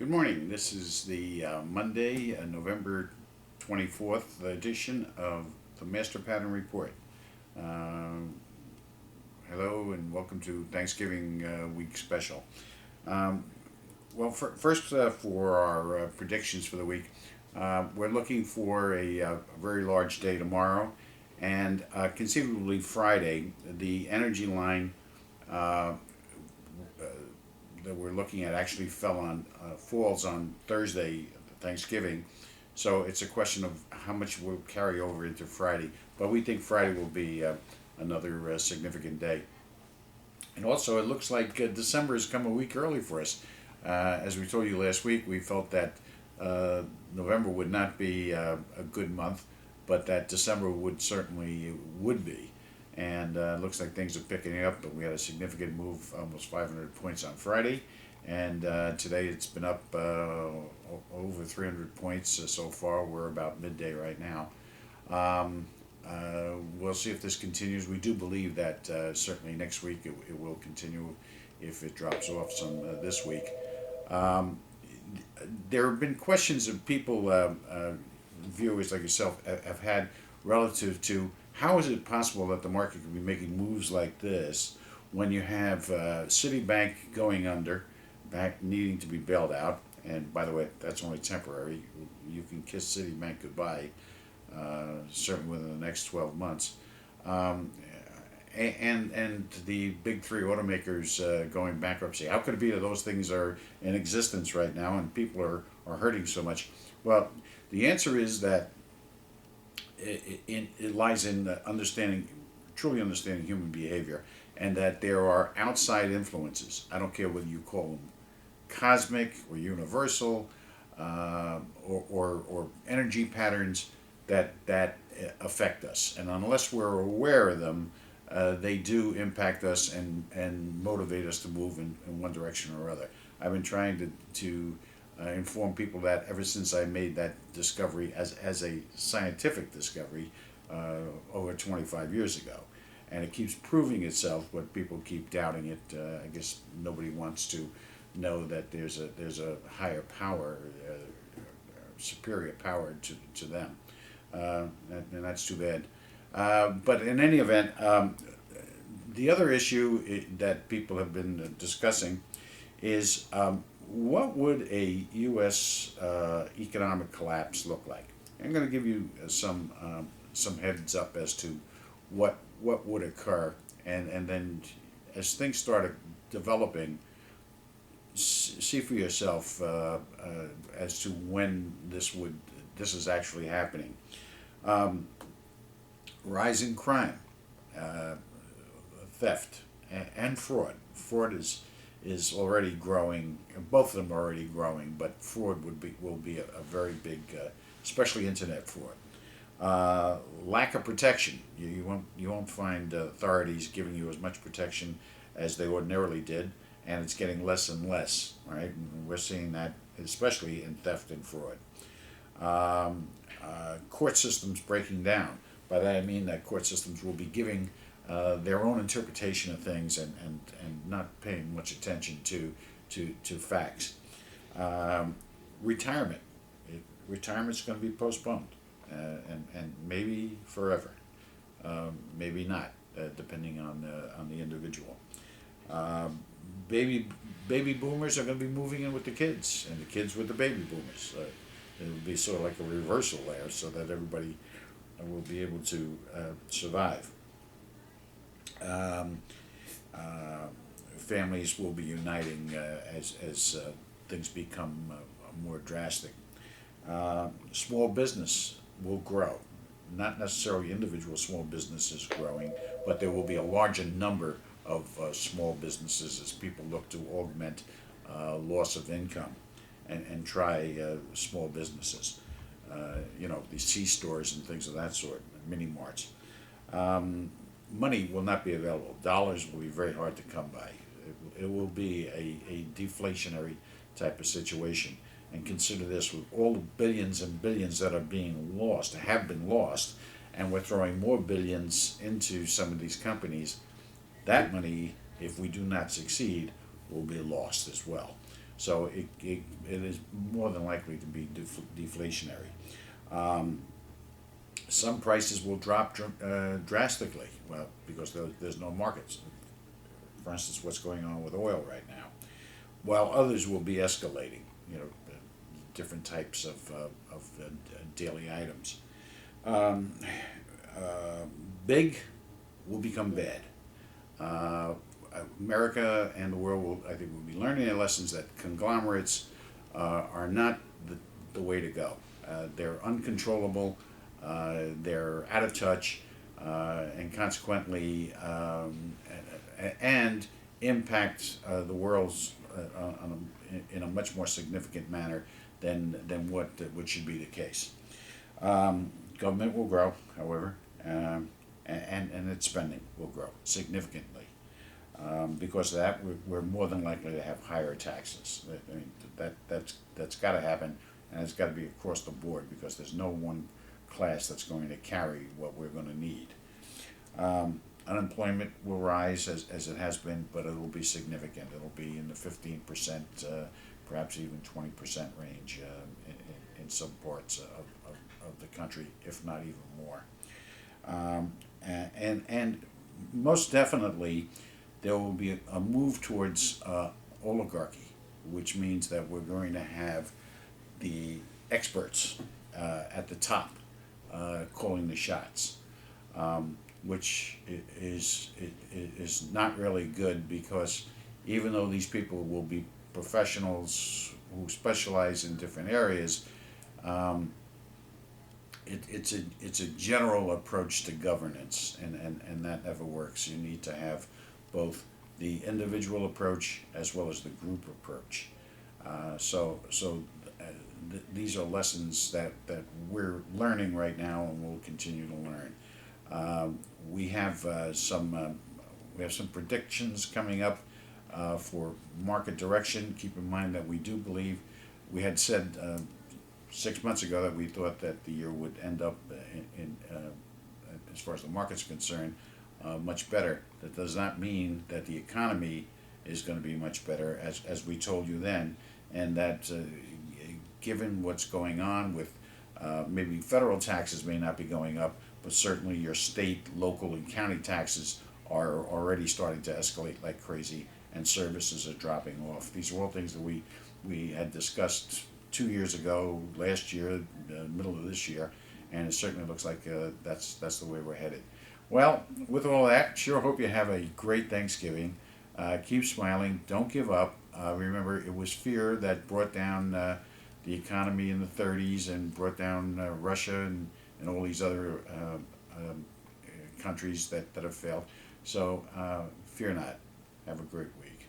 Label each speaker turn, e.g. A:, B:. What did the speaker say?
A: Good morning. This is the Monday, November 24th edition of the Master Pattern Report. Um Hello and welcome to Thanksgiving week special. Um, first, for our predictions for the week, we're looking for a very large day tomorrow and conceivably Friday. The energy line uh, that we're looking at actually falls on Thursday, Thanksgiving. So it's a question of how much will carry over into Friday. But we think Friday will be another significant day. And also, it looks like December has come a week early for us. As we told you last week, we felt that uh, November would not be a good month, but that December would be. And it looks like things are picking up. But we had a significant move, almost 500 points on Friday, and today it's been up over 300 points so far. We're about midday right now. Um, we'll see if this continues. We do believe that certainly next week it will continue if it drops off some this week. Um, there have been questions of people, viewers like yourself, have had relative to how is it possible that the market can be making moves like this when you have Citibank going under, back needing to be bailed out. And by the way, that's only temporary. You can kiss Citibank goodbye, certainly within the next 12 months. Um, and the big three automakers going bankruptcy. How could it be that those things are in existence right now and people are hurting so much? Well, the answer is that it lies in understanding, truly understanding human behavior, and that there are outside influences. I don't care whether you call them cosmic or universal, or energy patterns that affect us. And unless we're aware of them, they do impact us and motivate us to move in one direction or other. I've been trying to inform people that ever since I made that discovery as a scientific discovery over 25 years ago. And it keeps proving itself, but people keep doubting it. I guess nobody wants to know that there's a higher power, superior power to them. And that's too bad. But in any event, the other issue that people have been discussing is what would a U.S. Economic collapse look like? I'm going to give you some heads up as to what would occur, and then as things start developing, see for yourself as to when this is actually happening. Um, Rising crime, uh, theft, and fraud. Fraud is already growing. Both of them are already growing, but fraud will be a very big, especially internet fraud. Lack of protection. You won't find authorities giving you as much protection as they ordinarily did, and it's getting less and less. Right, and we're seeing that especially in theft and fraud. Court systems breaking down. By that I mean that court systems will be giving their own interpretation of things and not paying much attention to facts. Um, Retirement. Retirement's going to be postponed, and maybe forever, maybe not, depending on the individual. Um, baby Baby boomers are going to be moving in with the kids, and the kids with the baby boomers. It will be sort of like a reversal there, so that everybody will be able to survive. Um, uh, Families will be uniting as things become more drastic. Small business will grow. Not necessarily individual small businesses growing, but there will be a larger number of small businesses as people look to augment loss of income and try small businesses. The C stores and things of that sort, mini marts. Um, Money will not be available. Dollars will be very hard to come by. It will be a deflationary type of situation. And consider this, with all the billions and billions that are being lost, have been lost, and we're throwing more billions into some of these companies, that money, if we do not succeed, will be lost as well. So it is more than likely to be deflationary. Um, some prices will drop drastically, well, because there's no markets. For instance, what's going on with oil right now, while others will be escalating. You know, different types of daily items. Um, uh, Big will become bad. Uh, America and the world will, I think, will be learning their lessons that conglomerates are not the way to go. They're uncontrollable. They're out of touch, and consequently, and impact the world's in a much more significant manner than what should be the case. Government will grow, however, and its spending will grow significantly. Because of that, we're more than likely to have higher taxes. I mean, that's got to happen, and it's got to be across the board because there's no one class that's going to carry what we're going to need. Unemployment will rise as it has been, but it'll be significant. It'll be in the 15%, perhaps even 20% range in some parts of the country, if not even more. And most definitely, there will be a move towards oligarchy, which means that we're going to have the experts at the top calling the shots, which is not really good because even though these people will be professionals who specialize in different areas, it's a general approach to governance, and that never works. You need to have both the individual approach as well as the group approach. These are lessons that we're learning right now and will continue to learn. We have some predictions coming up for market direction. Keep in mind that we do believe we had said 6 months ago that we thought that the year would end up in as far as the market's concerned, much better. That does not mean that the economy is going to be much better, as we told you then, and that given what's going on with maybe federal taxes may not be going up, but certainly your state, local, and county taxes are already starting to escalate like crazy, and services are dropping off. These are all things that we had discussed 2 years ago, last year, middle of this year, and it certainly looks like that's the way we're headed. Well, with all that, sure hope you have a great Thanksgiving. Keep smiling. Don't give up. Remember, it was fear that brought down the economy in the 30s and brought down Russia and all these other countries that have failed. So fear not. Have a great week.